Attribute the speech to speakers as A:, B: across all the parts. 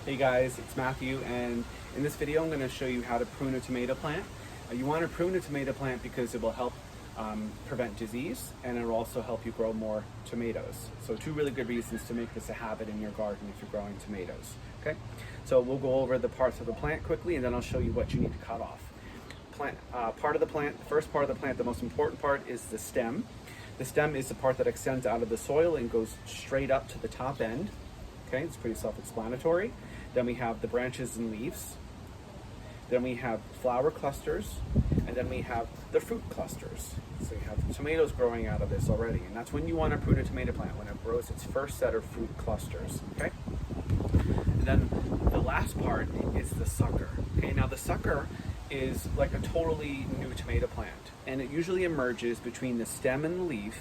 A: Hey guys, it's Matthew, and in this video I'm going to show you how to prune a tomato plant. You want to prune a tomato plant because it will help prevent disease, and it will also help you grow more tomatoes. So two really good reasons to make this a habit in your garden if you're growing tomatoes. Okay, so we'll go over the parts of the plant quickly, and then I'll show you what you need to cut off. Part of the plant, the first part of the plant, the most important part is the stem. The stem is the part that extends out of the soil and goes straight up to the top end. Okay, it's pretty self-explanatory. Then we have the branches and leaves. Then we have flower clusters, and then we have the fruit clusters. So you have tomatoes growing out of this already, and that's when you want to prune a tomato plant, when it grows its first set of fruit clusters. Okay, and then the last part is the sucker. Okay, now the sucker is like a totally new tomato plant, and it usually emerges between the stem and the leaf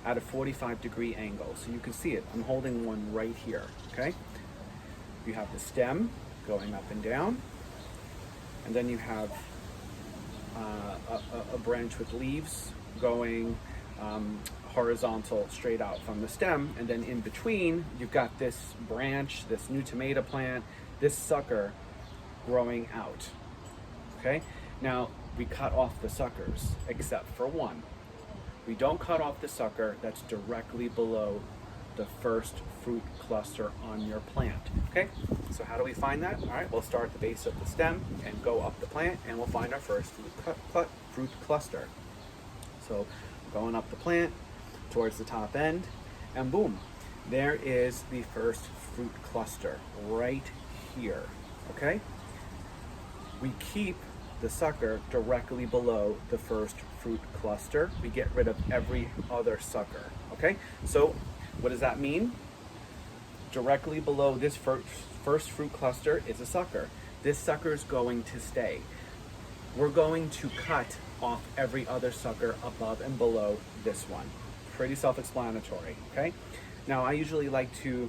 A: at a 45-degree angle. So you can see it. I'm holding one right here. Okay, you have the stem going up and down, and then you have a branch with leaves going horizontal straight out from the stem, and then in between you've got this branch, this new tomato plant, this sucker growing out. Okay, now we cut off the suckers except for one. We don't cut off the sucker that's directly below the first fruit cluster on your plant. Okay, so how do we find that? All right, we'll start at the base of the stem and go up the plant, and we'll find our first fruit cluster. So going up the plant towards the top end, and boom, there is the first fruit cluster right here. Okay, we keep the sucker directly below the first fruit cluster. We get rid of every other sucker. Okay, so what does that mean? Directly below this first fruit cluster is a sucker. This sucker is going to stay. We're going to cut off every other sucker above and below this one. Pretty self-explanatory. Okay, now I usually like to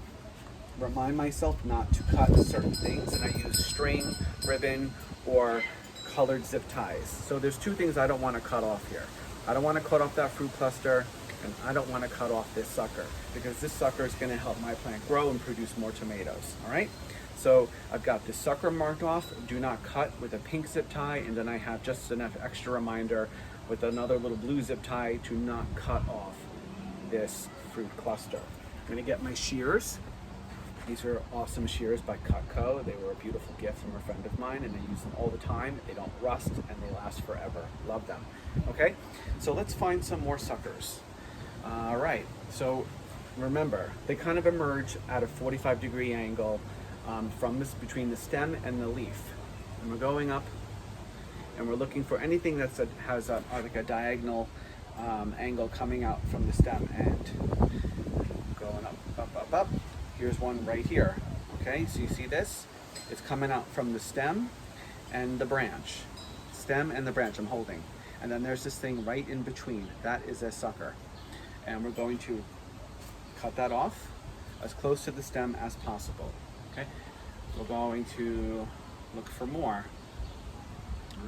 A: remind myself not to cut certain things, and I use string, ribbon, or colored zip ties. So there's two things I don't want to cut off here. I don't want to cut off that fruit cluster, and I don't want to cut off this sucker, because this sucker is going to help my plant grow and produce more tomatoes. All right, so I've got this sucker marked off, do not cut, with a pink zip tie, and then I have just enough extra reminder with another little blue zip tie to not cut off this fruit cluster. I'm going to get my shears. These are awesome shears by Cutco. They were a beautiful gift from a friend of mine, and I use them all the time. They don't rust, and they last forever. Love them. Okay, so let's find some more suckers. All right, so remember, they kind of emerge at a 45-degree angle between the stem and the leaf. And we're going up, and we're looking for anything that has like a diagonal angle coming out from the stem end. Going up, up, up, up. Here's one right here. Okay, so you see this? It's coming out from the stem and the branch. Stem and the branch I'm holding. And then there's this thing right in between. That is a sucker. And we're going to cut that off as close to the stem as possible. Okay, we're going to look for more.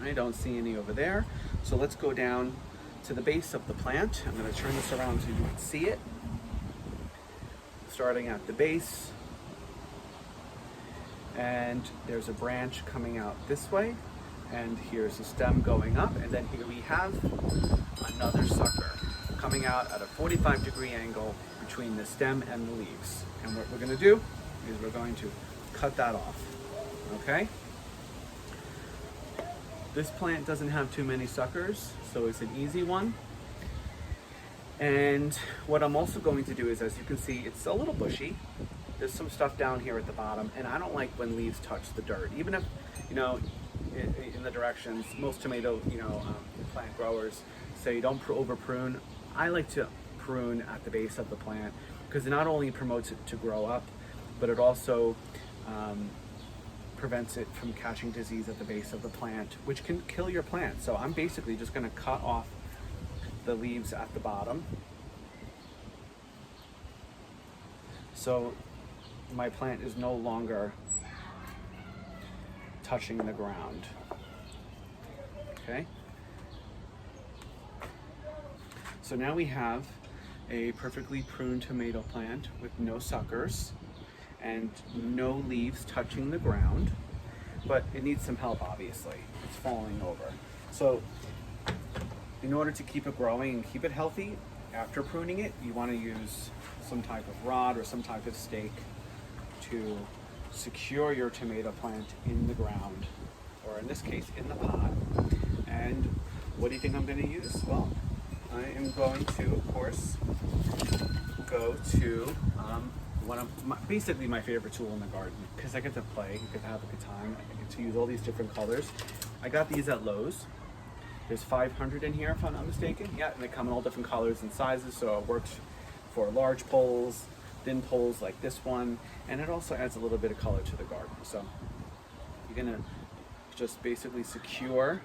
A: I don't see any over there. So let's go down to the base of the plant. I'm going to turn this around so you can see it. Starting at the base, and there's a branch coming out this way, and here's a stem going up, and then here we have another sucker coming out at a 45-degree angle between the stem and the leaves. And what we're going to do is we're going to cut that off. Okay, this plant doesn't have too many suckers, so it's an easy one. And what I'm also going to do is, as you can see, it's a little bushy. There's some stuff down here at the bottom, and I don't like when leaves touch the dirt. Even if, you know, in the directions, most tomato, plant growers say don't over prune. I like to prune at the base of the plant, because it not only promotes it to grow up, but it also prevents it from catching disease at the base of the plant, which can kill your plant. So I'm basically just going to cut off the leaves at the bottom, so my plant is no longer touching the ground. Okay, so now we have a perfectly pruned tomato plant with no suckers, and no leaves touching the ground, but it needs some help, obviously. It's falling over. So in order to keep it growing and keep it healthy, after pruning it, you want to use some type of rod or some type of stake to secure your tomato plant in the ground, or in this case, in the pot. And what do you think I'm going to use? Well, I am going to, of course, go to basically my favorite tool in the garden, because I get to play, I get to have a good time, I get to use all these different colors. I got these at Lowe's. There's 500 in here if I'm not mistaken. Yeah, and they come in all different colors and sizes, so it works for large poles, thin poles like this one, and it also adds a little bit of color to the garden. So you're gonna just basically secure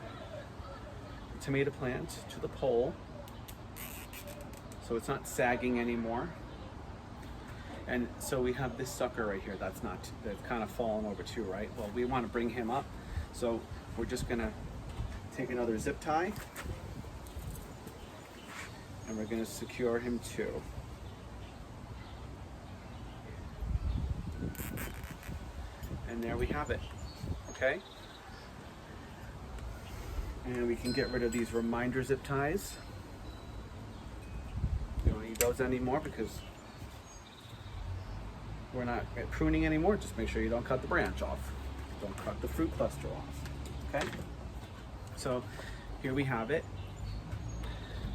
A: the tomato plant to the pole so it's not sagging anymore. And so we have this sucker right here that's kind of fallen over too, right? Well, we want to bring him up, so we're just gonna take another zip tie and we're gonna secure him too. And there we have it, okay? And we can get rid of these reminder zip ties. You don't need those anymore because we're not pruning anymore. Just make sure you don't cut the branch off. Don't cut the fruit cluster off, okay? So here we have it.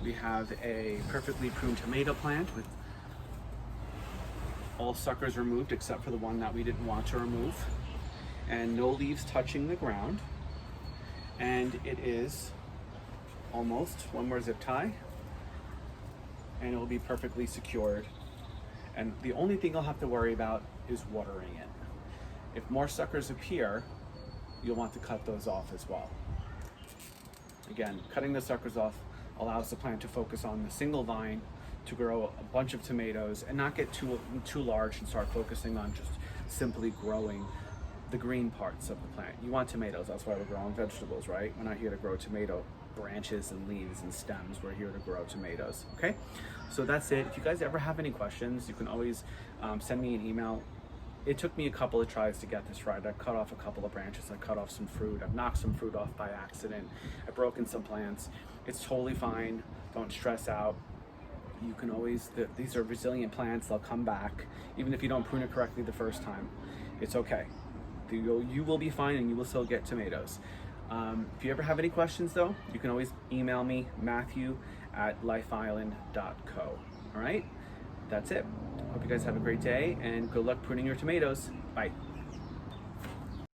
A: We have a perfectly pruned tomato plant with all suckers removed except for the one that we didn't want to remove, and no leaves touching the ground. And it is almost one more zip tie and it will be perfectly secured. And the only thing you'll have to worry about is watering it. If more suckers appear, you'll want to cut those off as well. Again, cutting the suckers off allows the plant to focus on the single vine to grow a bunch of tomatoes and not get too large and start focusing on just simply growing the green parts of the plant. You want tomatoes, that's why we're growing vegetables, right? We're not here to grow tomato branches and leaves and stems. We're here to grow tomatoes, okay? So that's it. If you guys ever have any questions, you can always send me an email. It took me a couple of tries to get this right. I cut off a couple of branches, I cut off some fruit, I've knocked some fruit off by accident, I've broken some plants. It's totally fine, don't stress out. You can always, these are resilient plants, they'll come back. Even if you don't prune it correctly the first time, it's okay. You will be fine and you will still get tomatoes. If you ever have any questions though, you can always email me, matthew@lifeisland.co. All right, that's it. Hope you guys have a great day and good luck pruning your tomatoes. Bye.